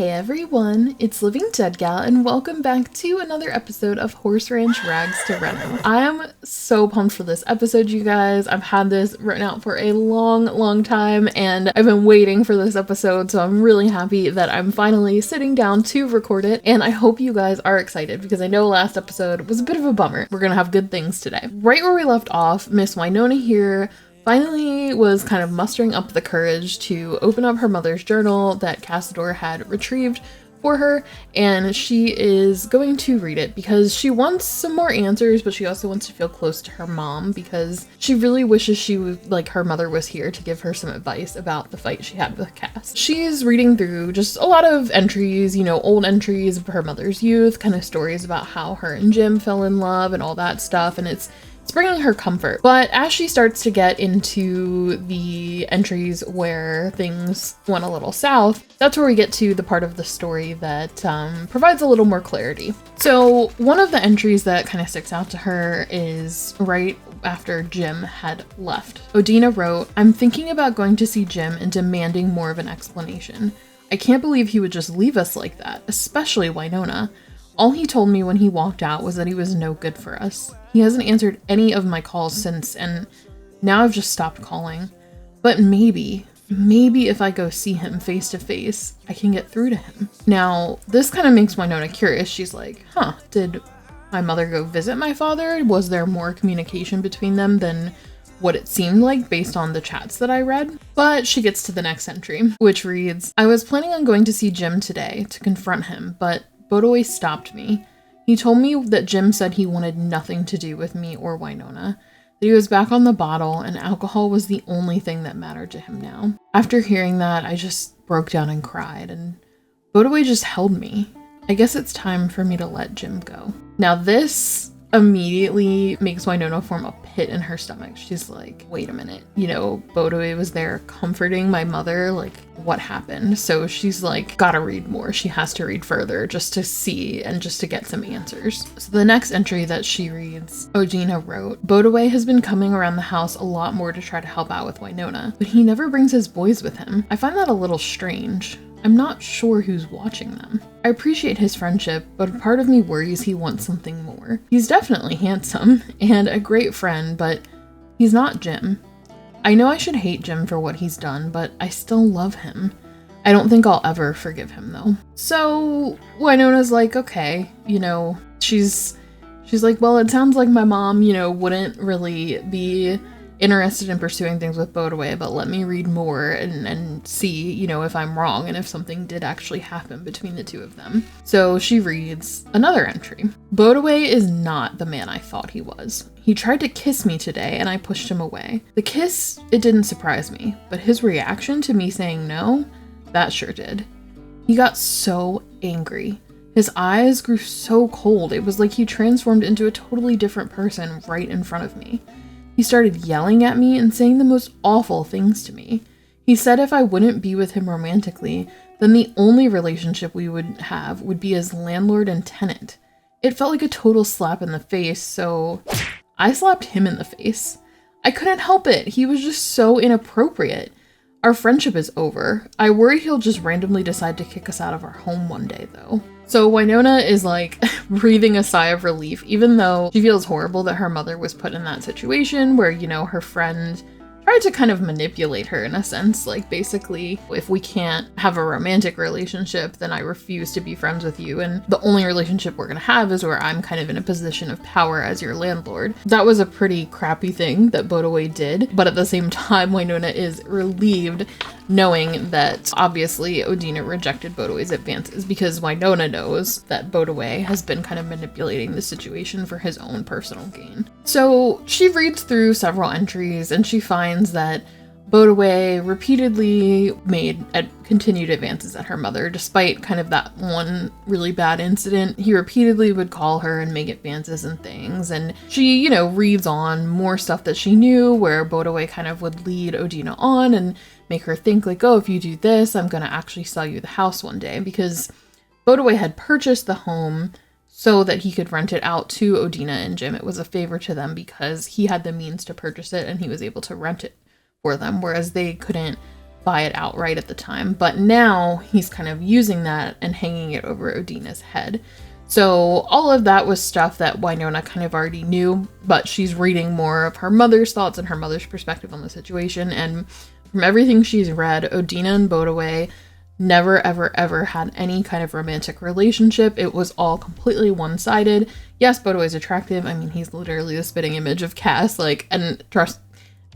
Hey everyone, it's Living Dead Gal and welcome back to another episode of Horse Ranch Rags to Reno. I am so pumped for this episode, you guys. I've had this written out for a long time and I've been waiting for this episode, so I'm really happy that I'm finally sitting down to record it, and I hope you guys are excited because I know last episode was a bit of a bummer. We're gonna have good things today. Right where we left off, Miss Winona here finally was kind of mustering up the courage to open up her mother's journal that Cassador had retrieved for her, and she is going to read it because she wants some more answers, but she also wants to feel close to her mom because she really wishes she was like her mother was here to give her some advice about the fight she had with Cass. She's reading through just a lot of entries, you know, old entries of her mother's youth, kind of stories about how her and Jim fell in love and all that stuff, and it's bringing her comfort. But as she starts to get into the entries where things went a little south, that's where we get to the part of the story that provides a little more clarity. So one of the entries that kind of sticks out to her is right after Jim had left. Odina wrote, "I'm thinking about going to see Jim and demanding more of an explanation. I can't believe he would just leave us like that, especially Winona. All he told me when he walked out was that he was no good for us. He hasn't answered any of my calls since, and now I've just stopped calling. But maybe if I go see him face to face, I can get through to him." Now, this kind of makes Winona curious. She's like, did my mother go visit my father? Was there more communication between them than what it seemed like based on the chats that I read? But she gets to the next entry, which reads, "I was planning on going to see Jim today to confront him, but Bodoe stopped me. He told me that Jim said he wanted nothing to do with me or Winona, that he was back on the bottle and alcohol was the only thing that mattered to him now. After hearing that, I just broke down and cried, and Bodoe just held me. I guess it's time for me to let Jim go." Now this immediately makes Winona form a pit in her stomach. She's like, wait a minute, you know, Bodoe was there comforting my mother, like what happened? So she's like, gotta read more. She has to read further just to see and just to get some answers. So the next entry that she reads, Odina wrote, "Bodoe has been coming around the house a lot more to try to help out with Winona, but he never brings his boys with him. I find that a little strange. I'm not sure who's watching them. I appreciate his friendship, but a part of me worries he wants something more. He's definitely handsome and a great friend, but he's not Jim. I know I should hate Jim for what he's done, but I still love him. I don't think I'll ever forgive him though." So Winona's like, okay, you know, she's like, well, it sounds like my mom, you know, wouldn't really be interested in pursuing things with Bodoe, but let me read more and see, you know, if I'm wrong and if something did actually happen between the two of them. So she reads another entry. "Bodoe is not the man I thought he was. He tried to kiss me today and I pushed him away. The kiss, it didn't surprise me, but his reaction to me saying no, that sure did. He got so angry. His eyes grew so cold. It was like he transformed into a totally different person right in front of me. He started yelling at me and saying the most awful things to me. He said if I wouldn't be with him romantically, then the only relationship we would have would be as landlord and tenant. It felt like a total slap in the face, so I slapped him in the face. I couldn't help it. He was just so inappropriate. Our friendship is over. I worry he'll just randomly decide to kick us out of our home one day, though." So Winona is like breathing a sigh of relief, even though she feels horrible that her mother was put in that situation where, you know, her friend tried to kind of manipulate her in a sense, like basically, if we can't have a romantic relationship, then I refuse to be friends with you, and the only relationship we're gonna have is where I'm kind of in a position of power as your landlord. That was a pretty crappy thing that Bodoe did, but at the same time, Winona is relieved knowing that obviously Odina rejected Bodoe's advances because Winona knows that Bodoe has been kind of manipulating the situation for his own personal gain. So she reads through several entries and she finds that Bodoe repeatedly made continued advances at her mother, despite kind of that one really bad incident. He repeatedly would call her and make advances and things, and she, you know, reads on more stuff that she knew where Bodoe kind of would lead Odina on and make her think like, oh, if you do this, I'm gonna actually sell you the house one day, because Bodoe had purchased the home so that he could rent it out to Odina and Jim. It was a favor to them because he had the means to purchase it and he was able to rent it for them, whereas they couldn't buy it outright at the time, but now he's kind of using that and hanging it over Odina's head. So all of that was stuff that Winona kind of already knew, but she's reading more of her mother's thoughts and her mother's perspective on the situation. And from everything she's read, Odina and Bodaway never, ever, ever had any kind of romantic relationship. It was all completely one-sided. Yes, Bodaway's attractive. I mean, he's literally the spitting image of Cass. Like, and trust,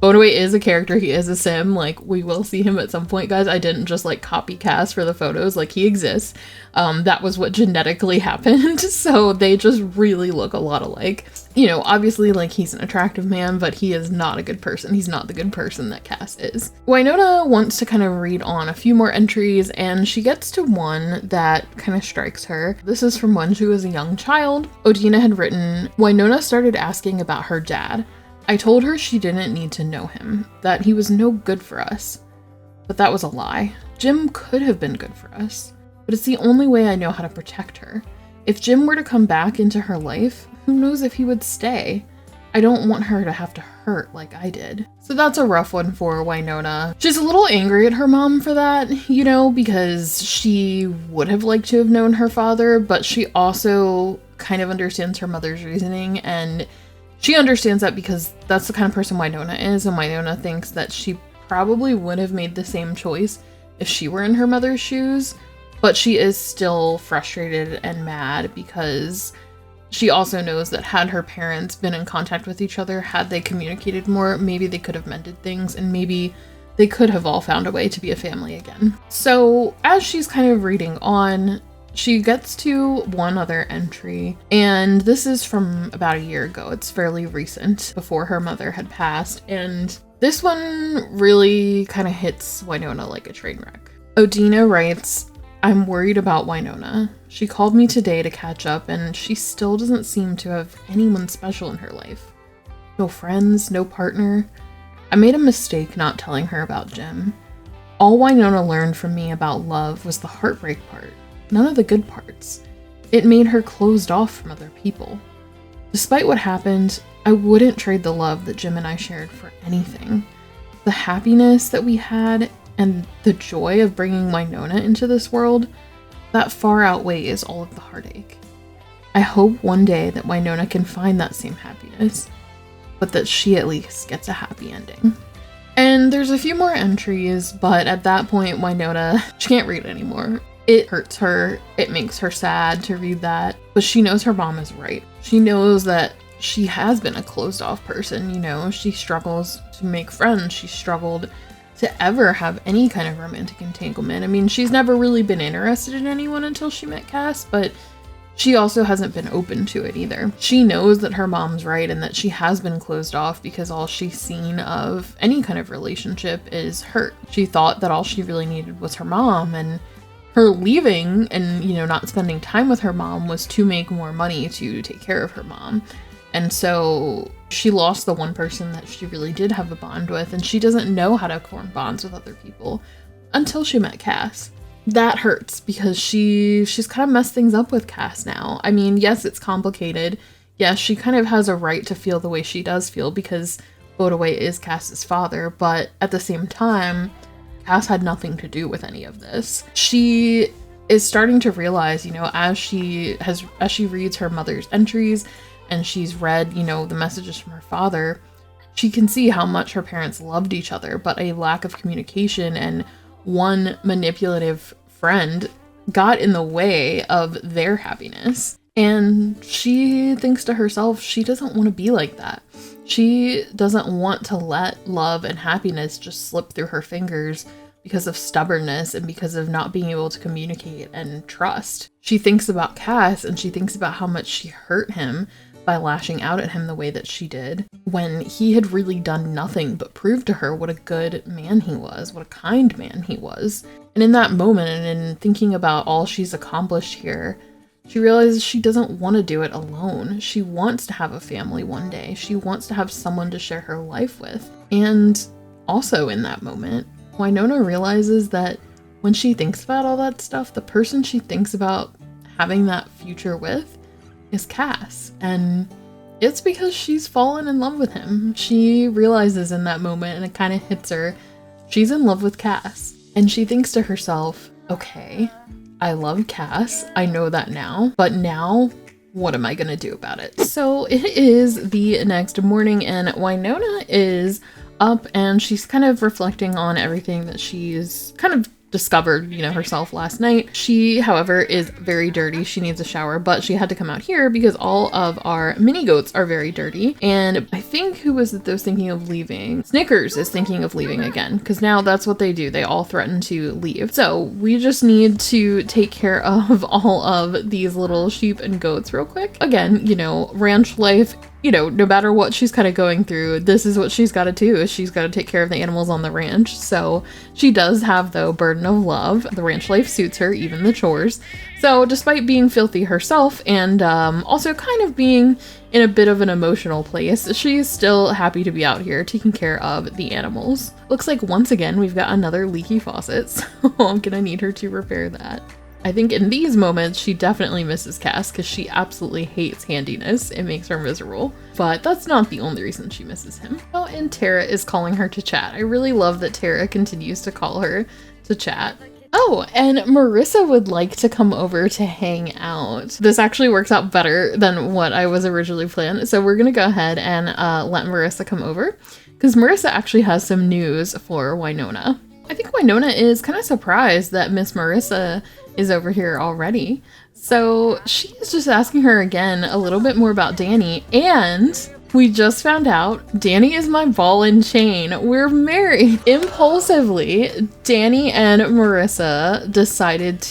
Bodaway is a character. He is a sim. Like, we will see him at some point, guys. I didn't just, like, copy Cass for the photos. Like, he exists. That was what genetically happened. So they just really look a lot alike. You know, obviously, like, he's an attractive man, but he is not a good person. He's not the good person that Cass is. Winona wants to kind of read on a few more entries, and she gets to one that kind of strikes her. This is from when she was a young child. Odina had written, Winona started asking about her dad. I told her she didn't need to know him, that he was no good for us. But that was a lie. Jim could have been good for us, but it's the only way I know how to protect her. If Jim were to come back into her life, who knows if he would stay? I don't want her to have to hurt like I did. So that's a rough one for Winona. She's a little angry at her mom for that, you know, because she would have liked to have known her father, but she also kind of understands her mother's reasoning, and she understands that because that's the kind of person Winona is, and Winona thinks that she probably would have made the same choice if she were in her mother's shoes, but she is still frustrated and mad because she also knows that had her parents been in contact with each other, had they communicated more, maybe they could have mended things, and maybe they could have all found a way to be a family again. So as she's kind of reading on, she gets to one other entry, and this is from about a year ago. It's fairly recent, before her mother had passed, and this one really kind of hits Winona like a train wreck. Odina writes, I'm worried about Winona. She called me today to catch up, and she still doesn't seem to have anyone special in her life. No friends, no partner. I made a mistake not telling her about Jim. All Winona learned from me about love was the heartbreak part. None of the good parts. It made her closed off from other people. Despite what happened, I wouldn't trade the love that Jim and I shared for anything. The happiness that we had and the joy of bringing Winona into this world, that far outweighs all of the heartache. I hope one day that Winona can find that same happiness, but that she at least gets a happy ending. And there's a few more entries, but at that point, Winona, she can't read anymore. It hurts her. It makes her sad to read that. But she knows her mom is right. She knows that she has been a closed off person, you know. She struggles to make friends. She struggled to ever have any kind of romantic entanglement. I mean, she's never really been interested in anyone until she met Cass, but she also hasn't been open to it either. She knows that her mom's right and that she has been closed off because all she's seen of any kind of relationship is hurt. She thought that all she really needed was her mom, and her leaving and, you know, not spending time with her mom was to make more money to take care of her mom. And so she lost the one person that she really did have a bond with, and she doesn't know how to form bonds with other people until she met Cass. That hurts because she's kind of messed things up with Cass now. I mean, yes, it's complicated. Yes, she kind of has a right to feel the way she does feel because Bodaway is Cass's father, but at the same time, Cass had nothing to do with any of this. She is starting to realize, you know, as she reads her mother's entries and she's read, you know, the messages from her father, she can see how much her parents loved each other, but a lack of communication and one manipulative friend got in the way of their happiness. And she thinks to herself, she doesn't want to be like that. She doesn't want to let love and happiness just slip through her fingers because of stubbornness and because of not being able to communicate and trust. She thinks about Cass and she thinks about how much she hurt him by lashing out at him the way that she did when he had really done nothing but prove to her what a good man he was, what a kind man he was. And in that moment, and in thinking about all she's accomplished here, she realizes she doesn't want to do it alone. She wants to have a family one day. She wants to have someone to share her life with. And also in that moment, Winona realizes that when she thinks about all that stuff, the person she thinks about having that future with is Cass. And it's because she's fallen in love with him. She realizes in that moment, and it kind of hits her, she's in love with Cass. And she thinks to herself, okay, I love Cass. I know that now, but now what am I gonna do about it? So it is the next morning and Winona is up and she's kind of reflecting on everything that she's kind of discovered, you know, herself last night. She, however, is very dirty. She needs a shower, but she had to come out here because all of our mini goats are very dirty. And I think, who was it that was thinking of leaving? Snickers is thinking of leaving again, because now that's what they do. They all threaten to leave. So we just need to take care of all of these little sheep and goats real quick. Again, you know, ranch life, you know, no matter what she's kind of going through, this is what she's got to do, is she's got to take care of the animals on the ranch. So she does have, though, burden of love. The ranch life suits her, even the chores. So despite being filthy herself and also kind of being in a bit of an emotional place, she's still happy to be out here taking care of the animals. Looks like once again we've got another leaky faucet, so I'm gonna need her to repair that. I think in these moments, she definitely misses Cass because she absolutely hates handiness. It makes her miserable. But that's not the only reason she misses him. Oh, and Tara is calling her to chat. I really love that Tara continues to call her to chat. Oh, and Marissa would like to come over to hang out. This actually works out better than what I was originally planned. So we're going to go ahead and let Marissa come over because Marissa actually has some news for Winona. I think Winona is kind of surprised that Miss Marissa is over here already. So she is just asking her again a little bit more about Danny, and we just found out Danny is my ball and chain. We're married. Impulsively, Danny and Marissa decided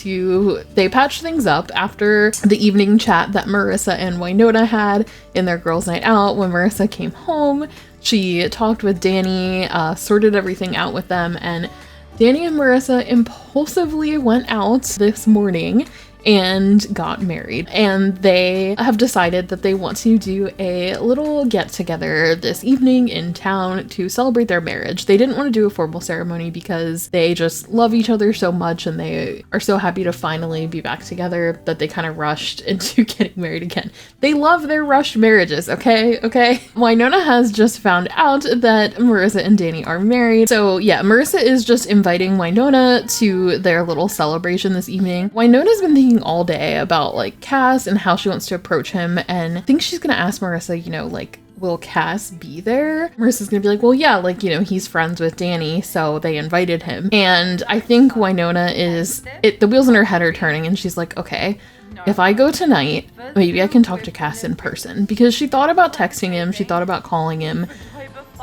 they patched things up after the evening chat that Marissa and Winona had in their girls' night out. When Marissa came home, she talked with Danny, sorted everything out with them, and Danny and Marissa impulsively went out this morning and got married. And they have decided that they want to do a little get together this evening in town to celebrate their marriage. They didn't want to do a formal ceremony because they just love each other so much and they are so happy to finally be back together that they kind of rushed into getting married again. They love their rushed marriages, okay? Winona has just found out that Marissa and Danny are married. So yeah, Marissa is just inviting Winona to their little celebration this evening. Winona's been thinking all day about like Cass and how she wants to approach him, and I think she's gonna ask Marissa, you know, like, will Cass be there? Marissa's gonna be like, well, yeah, like, you know, he's friends with Danny, so they invited him. And I think Winona the wheels in her head are turning, and she's like, okay, if I go tonight, maybe I can talk to Cass in person, because she thought about texting him, she thought about calling him,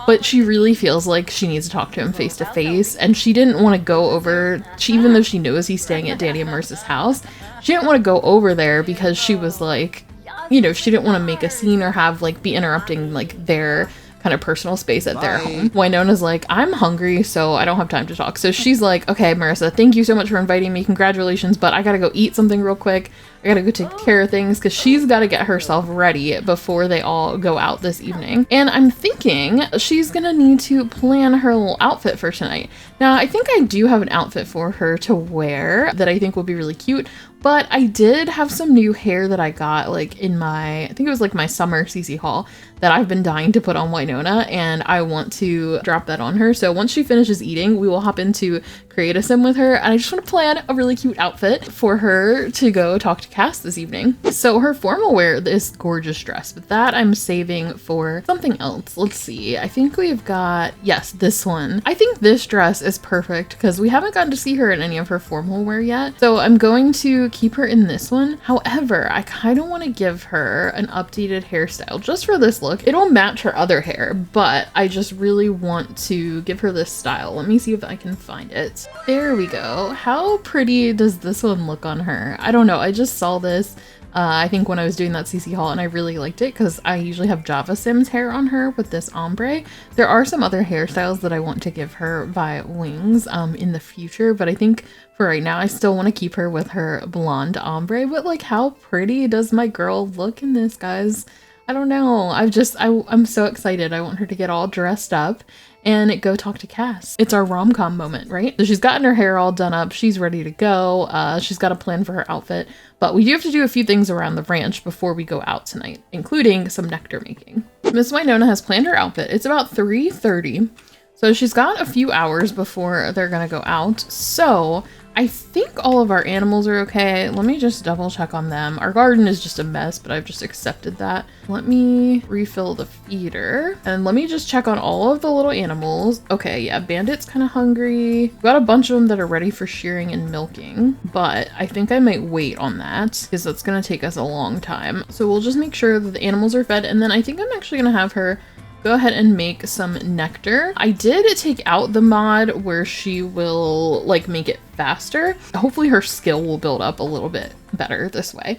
but she really feels like she needs to talk to him face to face, and she didn't want to go over, even though she knows he's staying at Danny and Marissa's house, she didn't want to go over there because she was like, you know, she didn't want to make a scene or have like be interrupting like their kind of personal space at their home. Winona's like, I'm hungry, so I don't have time to talk. So she's like, okay, Marissa, thank you so much for inviting me. Congratulations, but I gotta go eat something real quick. I gotta go take care of things because she's got to get herself ready before they all go out this evening. And I'm thinking she's gonna need to plan her little outfit for tonight. Now, I think I do have an outfit for her to wear that I think will be really cute, but I did have some new hair that I got like in my, I think it was like my summer CC haul that I've been dying to put on Winona, and I want to drop that on her. So once she finishes eating, we will hop into Create a Sim with her, and I just want to plan a really cute outfit for her to go talk to Cass this evening. So her formal wear, this gorgeous dress, but that I'm saving for something else. Let's see. I think we've got, yes, this one. I think this dress is perfect because we haven't gotten to see her in any of her formal wear yet. So I'm going to keep her in this one. However, I kind of want to give her an updated hairstyle just for this look. It'll match her other hair, but I just really want to give her this style. Let me see if I can find it. There we go. How pretty does this one look on her? I don't know. I just saw this I think when I was doing that CC haul, and I really liked it because I usually have Java Sims hair on her with this ombre. There are some other hairstyles that I want to give her by wings in the future, but I think for right now I still want to keep her with her blonde ombre. But like, how pretty does my girl look in this, guys? I don't know. I'm so excited. I want her to get all dressed up and go talk to Cass. It's our rom-com moment, right? So she's gotten her hair all done up. She's ready to go. She's got a plan for her outfit, but we do have to do a few things around the ranch before we go out tonight, including some nectar making. Miss Winona has planned her outfit. It's about 3:30. So she's got a few hours before they're gonna go out. So I think all of our animals are okay. Let me just double check on them. Our garden is just a mess, but I've just accepted that. Let me refill the feeder and let me just check on all of the little animals. Okay, yeah, Bandit's kind of hungry. We've got a bunch of them that are ready for shearing and milking, but I think I might wait on that because that's gonna take us a long time. So we'll just make sure that the animals are fed, and then I think I'm actually gonna have her go ahead and make some nectar. I did take out the mod where she will like make it faster. Hopefully her skill will build up a little bit better this way.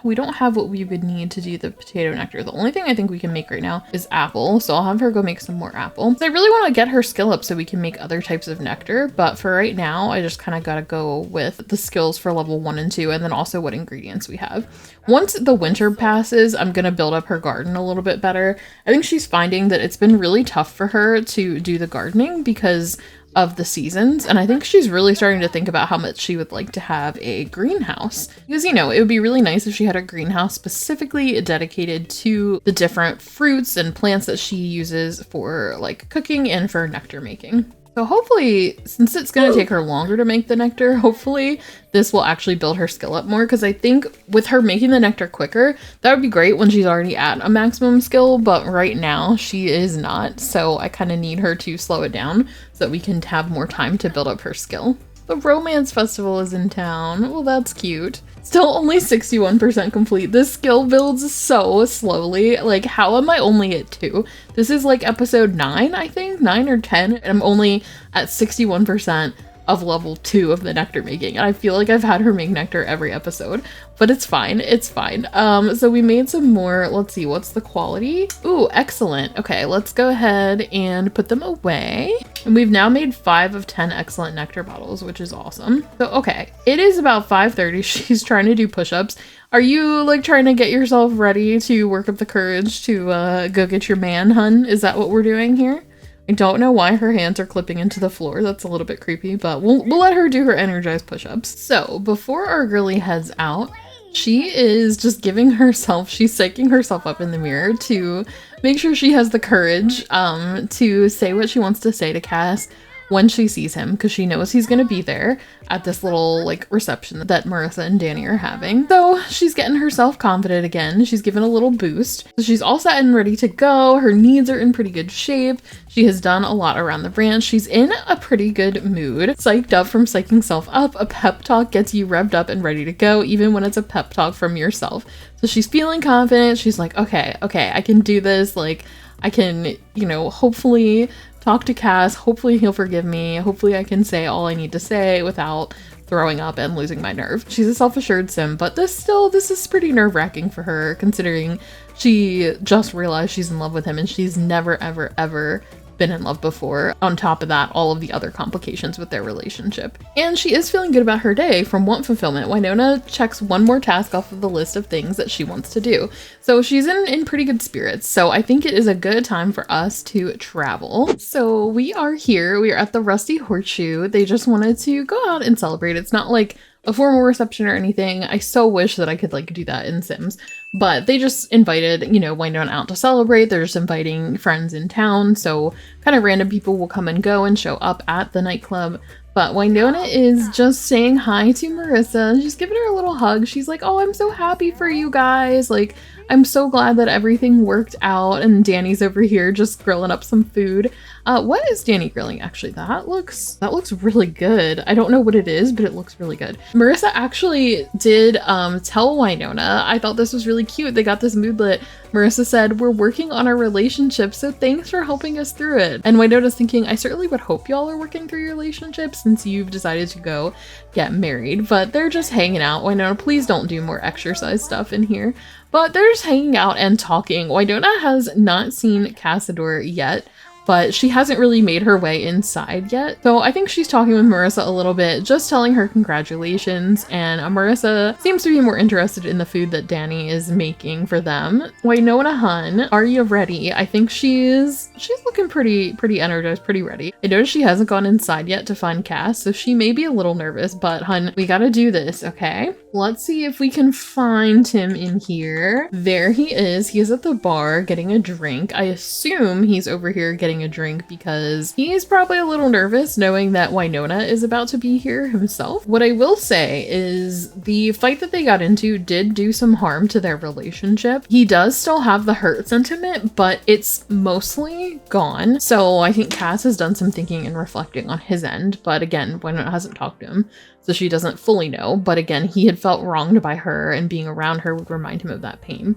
We don't have what we would need to do the potato nectar. The only thing I think we can make right now is apple. So I'll have her go make some more apple. So I really want to get her skill up so we can make other types of nectar. But for right now, I just kind of got to go with the skills for level 1 and 2, and then also what ingredients we have. Once the winter passes, I'm going to build up her garden a little bit better. I think she's finding that it's been really tough for her to do the gardening because of the seasons, and I think she's really starting to think about how much she would like to have a greenhouse, because you know, it would be really nice if she had a greenhouse specifically dedicated to the different fruits and plants that she uses for like cooking and for nectar making. So hopefully, since it's going to take her longer to make the nectar, hopefully this will actually build her skill up more, because I think with her making the nectar quicker, that would be great when she's already at a maximum skill, but right now she is not, so I kind of need her to slow it down so that we can have more time to build up her skill. The romance festival is in town. Well, that's cute. Still only 61% complete. This skill builds so slowly. Like, how am I only at 2? This is like episode 9, I think, 9 or 10, and I'm only at 61% of level 2 of the nectar making, and I feel like I've had her make nectar every episode, but it's fine, it's fine. So we made some more. Let's see, what's the quality? Ooh, excellent. Okay, let's go ahead and put them away, and we've now made 5 of 10 excellent nectar bottles, which is awesome. So okay, it is about 5:30. She's trying to do push-ups. Are you like trying to get yourself ready to work up the courage to go get your man, hun? Is that what we're doing here? I don't know why her hands are clipping into the floor. That's a little bit creepy, but we'll let her do her energized push-ups. So before our girly heads out, she is just giving herself, she's psyching herself up in the mirror to make sure she has the courage to say what she wants to say to Cass when she sees him, because she knows he's gonna be there at this little like reception that Marissa and Danny are having. So she's getting herself confident again. She's given a little boost. So she's all set and ready to go. Her needs are in pretty good shape. She has done a lot around the branch. She's in a pretty good mood. Psyched up from psyching self up. A pep talk gets you revved up and ready to go, even when it's a pep talk from yourself. So she's feeling confident. She's like, okay, I can do this. Like, I can, you know, hopefully talk to Cass, hopefully he'll forgive me, hopefully I can say all I need to say without throwing up and losing my nerve. She's a self-assured sim, but this is pretty nerve-wracking for her, considering she just realized she's in love with him and she's never ever been in love before. On top of that, all of the other complications with their relationship. And she is feeling good about her day from want fulfillment. Winona checks one more task off of the list of things that she wants to do. So she's in pretty good spirits. So I think it is a good time for us to travel. So we are here. We are at the Rusty Horseshoe. They just wanted to go out and celebrate. It's not like a formal reception or anything. I so wish that I could like do that in Sims, but they just invited, you know, Winona out to celebrate. They're just inviting friends in town, so kind of random people will come and go and show up at the nightclub. But Winona is just saying hi to Marissa and she's giving her a little hug. She's like, oh, I'm so happy for you guys. Like, I'm so glad that everything worked out. And Danny's over here just grilling up some food. What is Danny grilling? Actually, that looks really good. I don't know what it is, but it looks really good. Marissa actually did tell Winona. I thought this was really cute. They got this moodlet. Marissa said, we're working on our relationship, so thanks for helping us through it. And Winona's thinking, I certainly would hope y'all are working through your relationship since you've decided to go get married. But they're just hanging out. Winona, please don't do more exercise stuff in here. But they're just hanging out and talking. Winona has not seen Cassador yet, but she hasn't really made her way inside yet. So I think she's talking with Marissa a little bit, just telling her congratulations. And Marissa seems to be more interested in the food that Danny is making for them. Winona hun, are you ready? I think she's looking pretty energized, pretty ready. I noticed she hasn't gone inside yet to find Cass, so she may be a little nervous, but hun, we gotta do this, okay? Let's see if we can find him in here. There he is. He is at the bar getting a drink. I assume he's over here getting a drink because he's probably a little nervous knowing that Winona is about to be here himself. What I will say is the fight that they got into did do some harm to their relationship. He does still have the hurt sentiment, but it's mostly gone. So I think Cass has done some thinking and reflecting on his end. But again, Winona hasn't talked to him, so she doesn't fully know. But again, he had felt wronged by her, and being around her would remind him of that pain.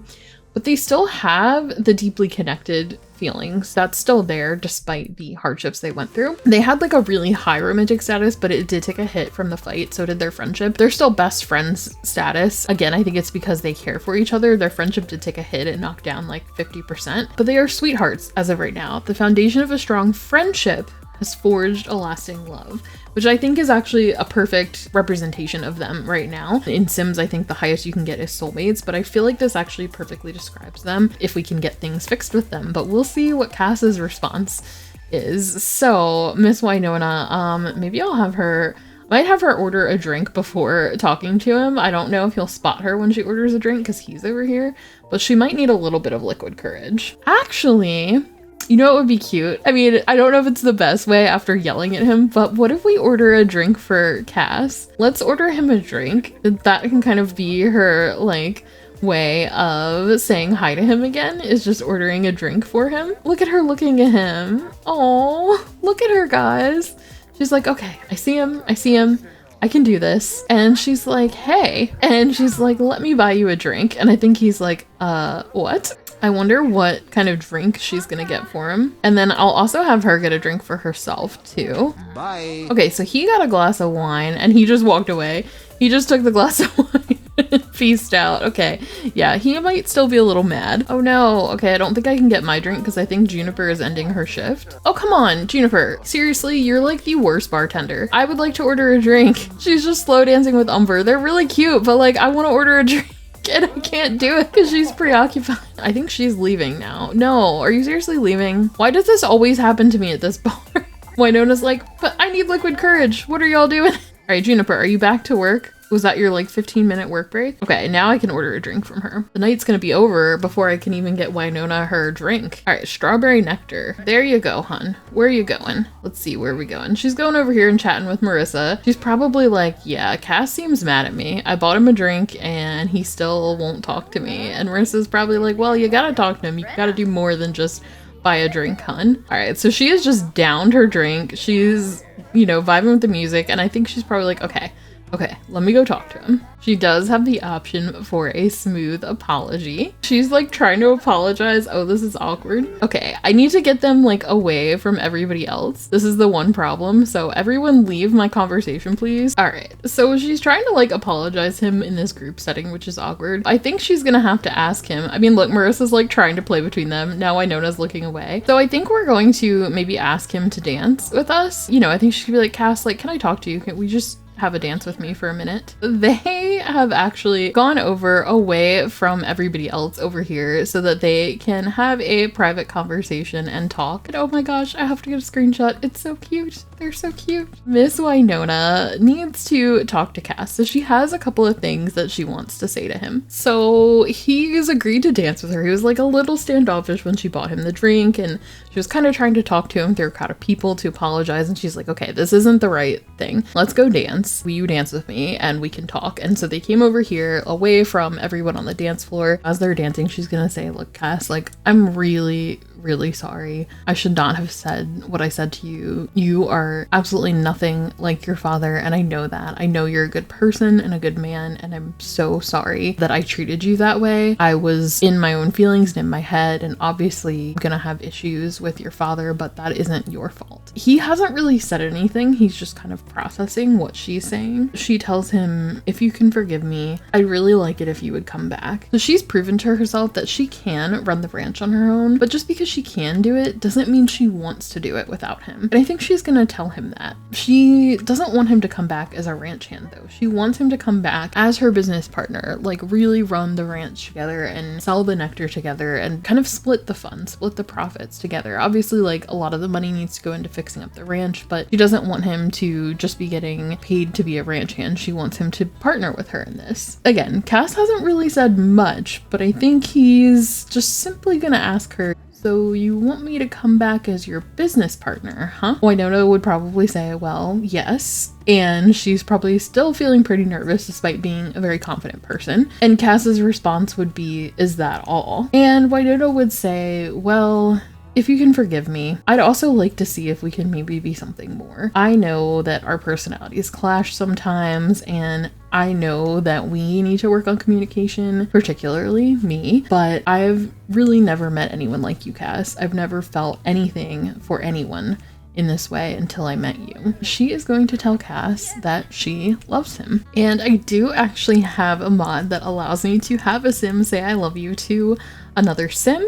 But they still have the deeply connected feelings. That's still there despite the hardships they went through. They had like a really high romantic status, but it did take a hit from the fight. So did their friendship. They're still best friends status. Again, I think it's because they care for each other. Their friendship did take a hit and knocked down like 50%, but they are sweethearts as of right now. The foundation of a strong friendship has forged a lasting love, which I think is actually a perfect representation of them right now. In Sims, I think the highest you can get is soulmates, but I feel like this actually perfectly describes them if we can get things fixed with them. But we'll see what Cass's response is. So Miss Winona, maybe I'll have her, might have her order a drink before talking to him. I don't know if he'll spot her when she orders a drink because he's over here, but she might need a little bit of liquid courage. Actually, you know what would be cute? I mean, I don't know if it's the best way after yelling at him, but what if we order a drink for Cass? Let's order him a drink. That can kind of be her like way of saying hi to him again, is just ordering a drink for him. Look at her looking at him. Oh, look at her, guys. She's like, okay, I see him. I can do this. And she's like, hey. And she's like, let me buy you a drink. And I think he's like, what? I wonder what kind of drink she's gonna get for him. And then I'll also have her get a drink for herself too. Bye. Okay, so he got a glass of wine and he just walked away. He just took the glass of wine and feasted out. Okay, yeah, he might still be a little mad. Oh no, okay, I don't think I can get my drink because I think Juniper is ending her shift. Oh, come on, Juniper. Seriously, you're like the worst bartender. I would like to order a drink. She's just slow dancing with Umber. They're really cute, but like, I want to order a drink. And I can't do it because she's preoccupied. I think she's leaving now. No, are you seriously leaving? Why does this always happen to me at this bar? Winona's like, but I need liquid courage. What are y'all doing? All right, Juniper, are you back to work? Was that your like 15-minute work break? Okay, now I can order a drink from her. The night's gonna be over before I can even get Winona her drink. All right, strawberry nectar. There you go, hun. Where are you going? Let's see, where are we going? She's going over here and chatting with Marissa. She's probably like, yeah, Cass seems mad at me. I bought him a drink and he still won't talk to me. And Marissa's probably like, well, you gotta talk to him. You gotta do more than just buy a drink, hun. All right, so she has just downed her drink. She's, you know, vibing with the music. And I think she's probably like, okay, let me go talk to him. She does have the option for a smooth apology. She's like trying to apologize. Oh, this is awkward. Okay, I need to get them like away from everybody else. This is the one problem. So everyone leave my conversation, please. All right, so she's trying to like apologize him in this group setting, which is awkward. I think she's gonna have to ask him. I mean, look, Marissa's like trying to play between them. Now Winona's looking away. So I think we're going to maybe ask him to dance with us. You know, I think she could be like, Cass, like, can I talk to you? Can we just have a dance with me for a minute? They have actually gone over away from everybody else over here so that they can have a private conversation and talk. And oh my gosh, I have to get a screenshot. It's so cute. They're so cute. Miss Winona needs to talk to Cass. So she has a couple of things that she wants to say to him. So he's agreed to dance with her. He was like a little standoffish when she bought him the drink, and she was kind of trying to talk to him through a crowd of people to apologize. And she's like, okay, this isn't the right thing. Let's go dance. Will you dance with me and we can talk? And so they came over here away from everyone on the dance floor. As they're dancing, she's gonna say, look, Cass, like, I'm really sorry. I should not have said what I said to you. You are absolutely nothing like your father, and I know that. I know you're a good person and a good man, and I'm so sorry that I treated you that way. I was in my own feelings and in my head, and obviously I'm gonna have issues with your father, but that isn't your fault. He hasn't really said anything. He's just kind of processing what she's saying. She tells him, if you can forgive me, I'd really like it if you would come back. So she's proven to herself that she can run the ranch on her own, but just because because she can do it doesn't mean she wants to do it without him. And I think she's gonna tell him that. She doesn't want him to come back as a ranch hand though. She wants him to come back as her business partner, like really run the ranch together and sell the nectar together and kind of split the fun, split the profits together. Obviously, like a lot of the money needs to go into fixing up the ranch, but she doesn't want him to just be getting paid to be a ranch hand. She wants him to partner with her in this. Again, Cass hasn't really said much, but I think he's just simply gonna ask her, so you want me to come back as your business partner, huh? Winona would probably say, well, yes. And she's probably still feeling pretty nervous despite being a very confident person. And Cass's response would be, is that all? And Winona would say, well, if you can forgive me, I'd also like to see if we can maybe be something more. I know that our personalities clash sometimes, and I know that we need to work on communication, particularly me, but I've really never met anyone like you, Cass. I've never felt anything for anyone in this way until I met you. She is going to tell Cass that she loves him. And I do actually have a mod that allows me to have a sim say I love you to another sim.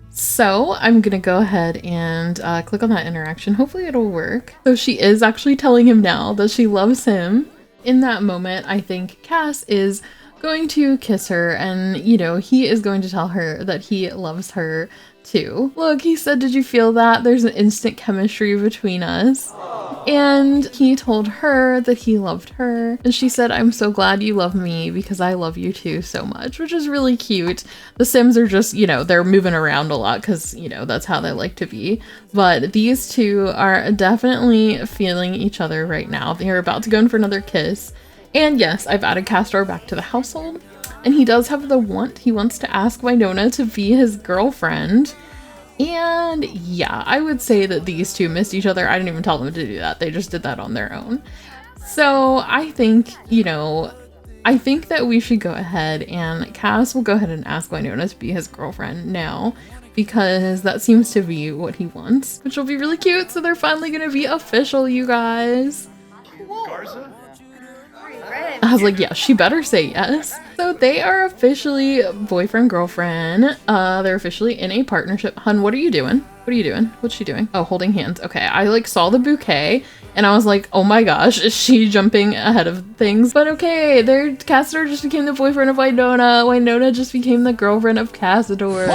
So I'm gonna go ahead and click on that interaction. Hopefully it'll work. So she is actually telling him now that she loves him. In that moment, I think Cass is going to kiss her, and you know, he is going to tell her that he loves her too. Look, he said, did you feel that? There's an instant chemistry between us. And he told her that he loved her. And she said, I'm so glad you love me because I love you too so much, which is really cute. The Sims are just, you know, they're moving around a lot because, you know, that's how they like to be. But these two are definitely feeling each other right now. They're about to go in for another kiss. And yes, I've added Castor back to the household. And he does have the want. He wants to ask Winona to be his girlfriend. And yeah, I would say that these two missed each other. I didn't even tell them to do that. They just did that on their own. So I think, you know, I think that we should go ahead and Cass will go ahead and ask Winona to be his girlfriend now, because that seems to be what he wants, which will be really cute. So they're finally going to be official, you guys. Garza? I was like, yeah, she better say yes. So they are officially boyfriend, girlfriend. They're officially in a partnership. Hun, what are you doing? What are you doing? What's she doing? Oh, holding hands. Okay, I like saw the bouquet and I was like, oh my gosh, is she jumping ahead of things? But okay, Cassador just became the boyfriend of Winona. Winona just became the girlfriend of Cassador.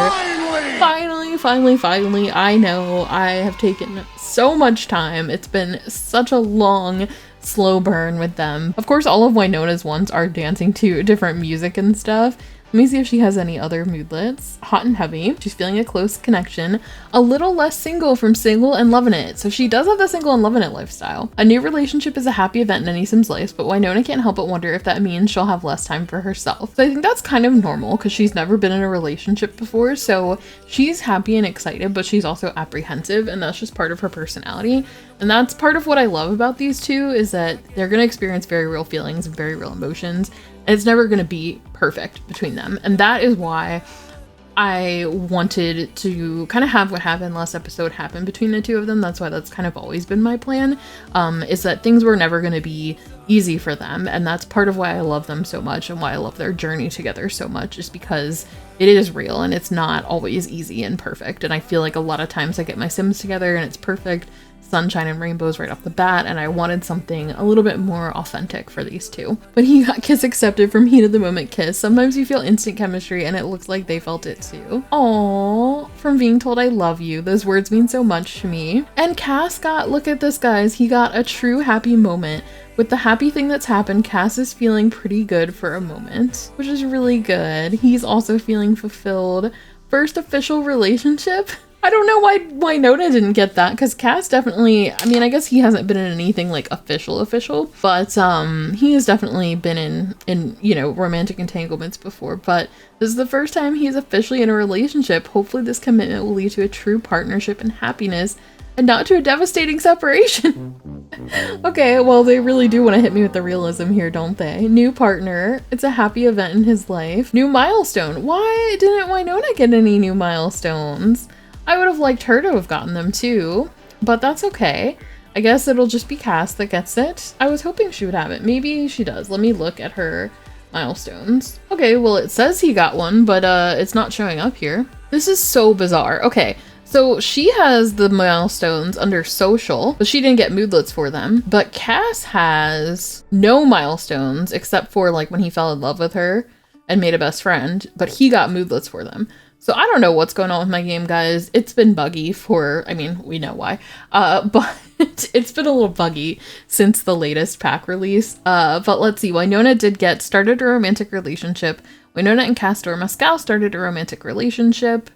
Finally, I know I have taken so much time. It's been such a long, slow burn with them. Of course, all of Winona's wants are dancing to different music and stuff. Let me see if she has any other moodlets. Hot and heavy. She's feeling a close connection. A little less single from single and loving it. So she does have the single and loving it lifestyle. A new relationship is a happy event in any Sim's life, but Winona can't help but wonder if that means she'll have less time for herself. So I think that's kind of normal because she's never been in a relationship before. So she's happy and excited, but she's also apprehensive, and that's just part of her personality. And that's part of what I love about these two, is that they're going to experience very real feelings and very real emotions. And it's never going to be perfect between them. And that is why I wanted to kind of have what happened last episode happen between the two of them. That's why that's kind of always been my plan, is that things were never going to be easy for them. And that's part of why I love them so much and why I love their journey together so much, is because it is real and it's not always easy and perfect. And I feel like a lot of times I get my Sims together and it's perfect, sunshine and rainbows right off the bat, and I wanted something a little bit more authentic for these two. But he got kiss accepted from heat of the moment kiss. Sometimes you feel instant chemistry, and it looks like they felt it too. Aww, from being told I love you. Those words mean so much to me. And Cass got, look at this guys, he got a true happy moment. With the happy thing that's happened, Cass is feeling pretty good for a moment, which is really good. He's also feeling fulfilled. First official relationship. I don't know why Winona didn't get that, because Cass definitely, I mean, I guess he hasn't been in anything like official, but he has definitely been in, you know, romantic entanglements before, but this is the first time he's officially in a relationship. Hopefully this commitment will lead to a true partnership and happiness, and not to a devastating separation. Okay, well, they really do want to hit me with the realism here, don't they? New partner. It's a happy event in his life. New milestone. Why didn't Winona get any new milestones? I would have liked her to have gotten them too, but that's okay. I guess it'll just be Cass that gets it. I was hoping she would have it. Maybe she does. Let me look at her milestones. Okay, well, it says he got one, but it's not showing up here. This is so bizarre. Okay, So she has the milestones under social, but she didn't get moodlets for them. But Cass has no milestones except for like when he fell in love with her and made a best friend, but he got moodlets for them. So I don't know what's going on with my game, guys. It's been buggy for, I mean, we know why, but it's been a little buggy since the latest pack release. But let's see, Winona started a romantic relationship. Winona and Castor Mescal started a romantic relationship.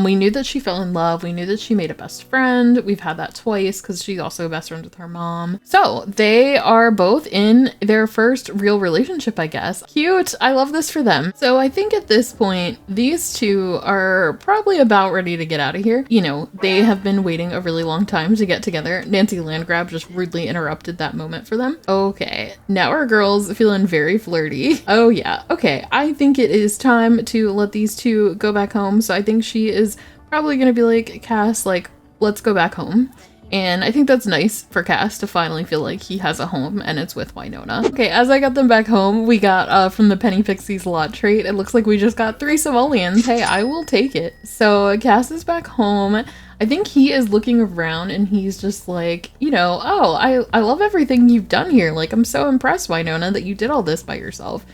We knew that she fell in love. We knew that she made a best friend. We've had that twice because she's also a best friend with her mom. So they are both in their first real relationship, I guess. Cute. I love this for them. So I think at this point, these two are probably about ready to get out of here. You know, they have been waiting a really long time to get together. Nancy Landgrab just rudely interrupted that moment for them. Okay, now our girl's feeling very flirty. Oh yeah, okay. I think it is time to let these two go back home. So I think she is probably gonna be like, Cass, like, let's go back home. And I think that's nice for Cass to finally feel like he has a home and it's with Winona. Okay, as I got them back home, we got from the Penny Pixies lot trait. It looks like we just got 3 simoleons. Hey, I will take it. So Cass is back home. I think he is looking around and he's just like, you know, oh, I love everything you've done here. Like, I'm so impressed, Winona, that you did all this by yourself.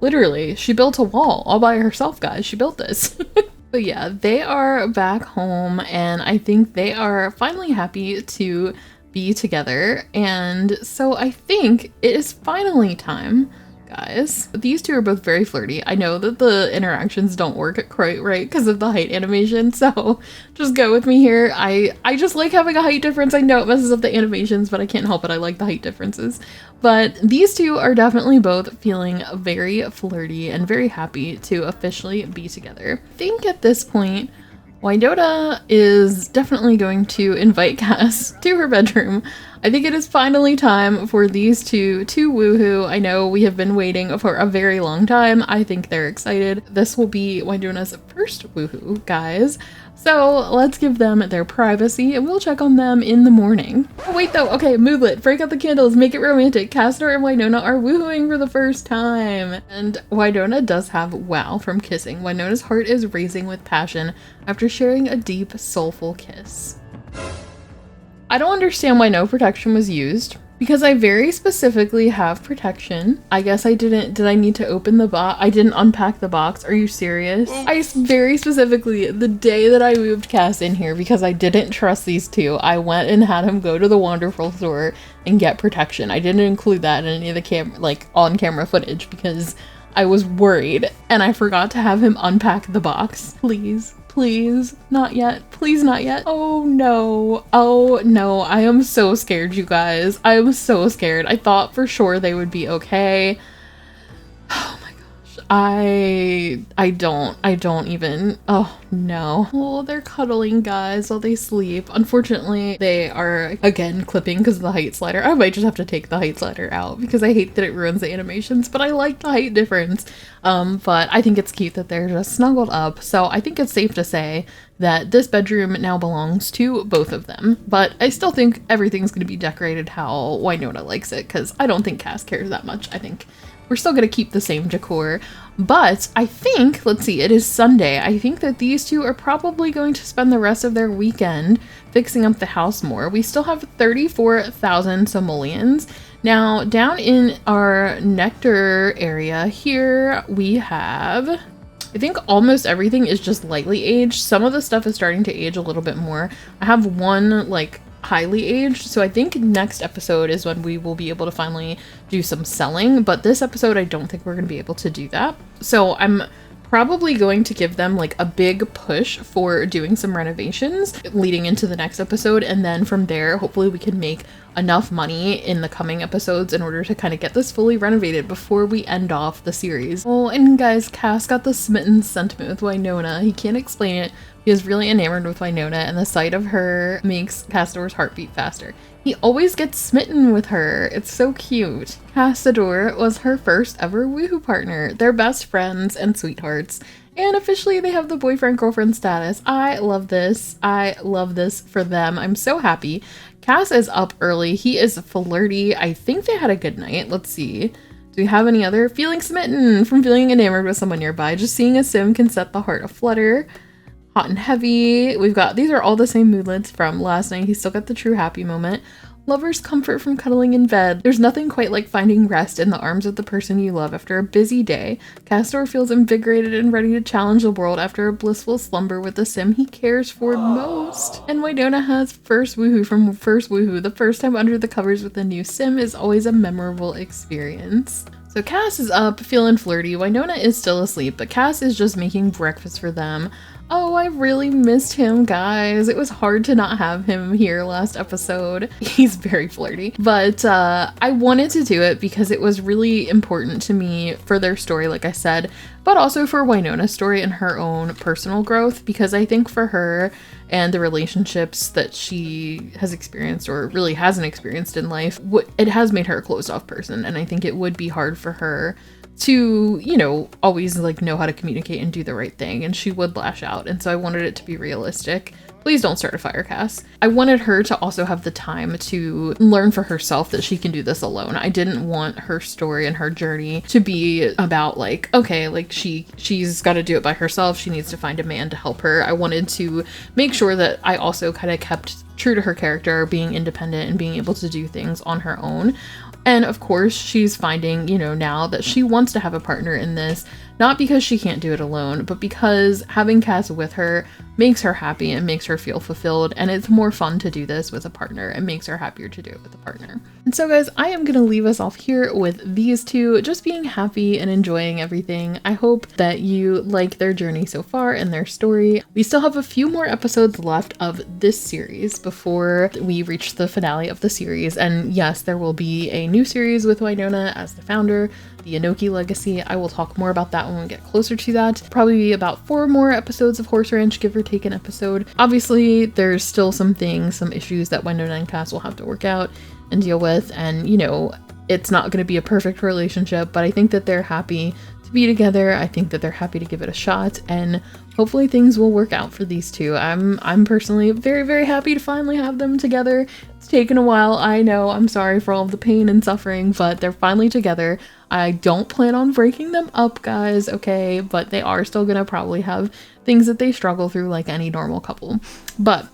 Literally, she built a wall all by herself, guys. She built this. But yeah, they are back home and I think they are finally happy to be together. And so I think it is finally time, guys. These two are both very flirty. I know that the interactions don't work quite right because of the height animation, so just go with me here. I just like having a height difference. I know it messes up the animations, but I can't help it. I like the height differences. But these two are definitely both feeling very flirty and very happy to officially be together. I think at this point, Winona is definitely going to invite Cass to her bedroom. I think it is finally time for these two to woohoo. I know we have been waiting for a very long time. I think they're excited. This will be Winona's first woohoo, guys. So let's give them their privacy and we'll check on them in the morning. Oh wait though, okay, moodlet, break out the candles, make it romantic. Castor and Winona are woohooing for the first time. And Winona does have wow from kissing. Winona's heart is racing with passion after sharing a deep, soulful kiss. I don't understand why no protection was used. Because I very specifically have protection. I guess I did I need to open the box? I didn't unpack the box. Are you serious? I very specifically, the day that I moved Cass in here, because I didn't trust these two, I went and had him go to the Wonderful store and get protection. I didn't include that in any of the on-camera footage because I was worried and I forgot to have him unpack the box. Please, not yet. Please, not yet. Oh no. Oh no. I am so scared, you guys. I am so scared. I thought for sure they would be okay. Oh my gosh. I don't even. Oh no. Oh, they're cuddling, guys, while they sleep. Unfortunately, they are again clipping because of the height slider. I might just have to take the height slider out because I hate that it ruins the animations, but I like the height difference. But I think it's cute that they're just snuggled up. So I think it's safe to say that this bedroom now belongs to both of them. But I still think everything's going to be decorated how Winona likes it because I don't think Cass cares that much. I think we're still going to keep the same decor. But I think, let's see, it is Sunday. I think that these two are probably going to spend the rest of their weekend fixing up the house more. We still have 34,000 simoleons. Now, down in our nectar area here, we have, I think almost everything is just lightly aged. Some of the stuff is starting to age a little bit more. I have one like highly aged, so I think next episode is when we will be able to finally do some selling, but this episode I don't think we're going to be able to do that. So I'm probably going to give them like a big push for doing some renovations leading into the next episode, and then from there hopefully we can make enough money in the coming episodes in order to kind of get this fully renovated before we end off the series. Oh, and guys, Cass got the smitten sentiment with Winona. He can't explain it. He is really enamored with Winona, and the sight of her makes Castor's heart beat faster. He always gets smitten with her. It's so cute. Cassador was her first ever woohoo partner. They're best friends and sweethearts. And officially they have the boyfriend-girlfriend status. I love this. I love this for them. I'm so happy. Cass is up early. He is flirty. I think they had a good night. Let's see. Do we have any other? Feeling smitten from feeling enamored with someone nearby. Just seeing a sim can set the heart aflutter. Hot and Heavy. We've got, these are all the same moodlets from last night. He's still got the True Happy Moment. Lover's comfort from cuddling in bed. There's nothing quite like finding rest in the arms of the person you love after a busy day. Castor feels invigorated and ready to challenge the world after a blissful slumber with the sim he cares for most. And Winona has first woohoo from first woohoo. The first time under the covers with a new sim is always a memorable experience. So Cass is up, feeling flirty. Winona is still asleep, but Cass is just making breakfast for them. Oh, I really missed him, guys. It was hard to not have him here last episode. He's very flirty. But I wanted to do it because it was really important to me for their story, like I said, but also for Winona's story and her own personal growth, because I think for her and the relationships that she has experienced or really hasn't experienced in life, it has made her a closed off person. And I think it would be hard for her to, you know, always like know how to communicate and do the right thing, and she would lash out. And so I wanted it to be realistic. Please don't start a fire, Cass. I wanted her to also have the time to learn for herself that she can do this alone. I didn't want her story and her journey to be about like, okay, like she's got to do it by herself. She needs to find a man to help her. I wanted to make sure that I also kind of kept true to her character, being independent and being able to do things on her own. And of course, she's finding, you know, now that she wants to have a partner in this, not because she can't do it alone, but because having Cass with her makes her happy and makes her feel fulfilled. And it's more fun to do this with a partner and makes her happier to do it with a partner. And so guys, I am going to leave us off here with these two just being happy and enjoying everything. I hope that you like their journey so far and their story. We still have a few more episodes left of this series before we reach the finale of the series. And yes, there will be a new series with Winona as the founder, the Inoki Legacy. I will talk more about that when we get closer to that. Probably be about 4 more episodes of Horse Ranch, give or take an episode. Obviously, there's still some issues that Winona and Cass will have to work out and deal with. And, you know, it's not going to be a perfect relationship, but I think that they're happy to be together. I think that they're happy to give it a shot, and hopefully things will work out for these two. I'm personally very, very happy to finally have them together. It's taken a while, I know. I'm sorry for all of the pain and suffering, but they're finally together. I don't plan on breaking them up, guys, okay? But they are still gonna probably have things that they struggle through like any normal couple. But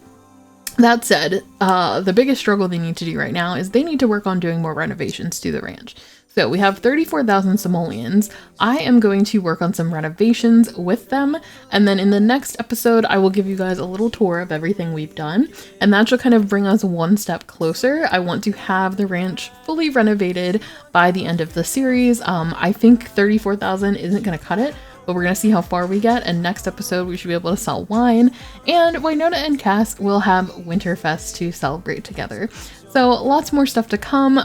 that said, the biggest struggle they need to do right now is they need to work on doing more renovations to the ranch. So we have 34,000 simoleons. I am going to work on some renovations with them. And then in the next episode, I will give you guys a little tour of everything we've done. And that should kind of bring us one step closer. I want to have the ranch fully renovated by the end of the series. I think 34,000 isn't going to cut it, but we're going to see how far we get. And next episode, we should be able to sell wine. And Winona and Cass will have Winterfest to celebrate together. So lots more stuff to come.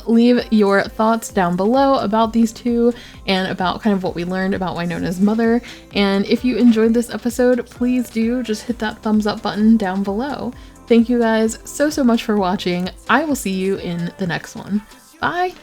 Leave your thoughts down below about these two and about kind of what we learned about Winona's mother. And if you enjoyed this episode, please do just hit that thumbs up button down below. Thank you guys so much for watching. I will see you in the next one. Bye!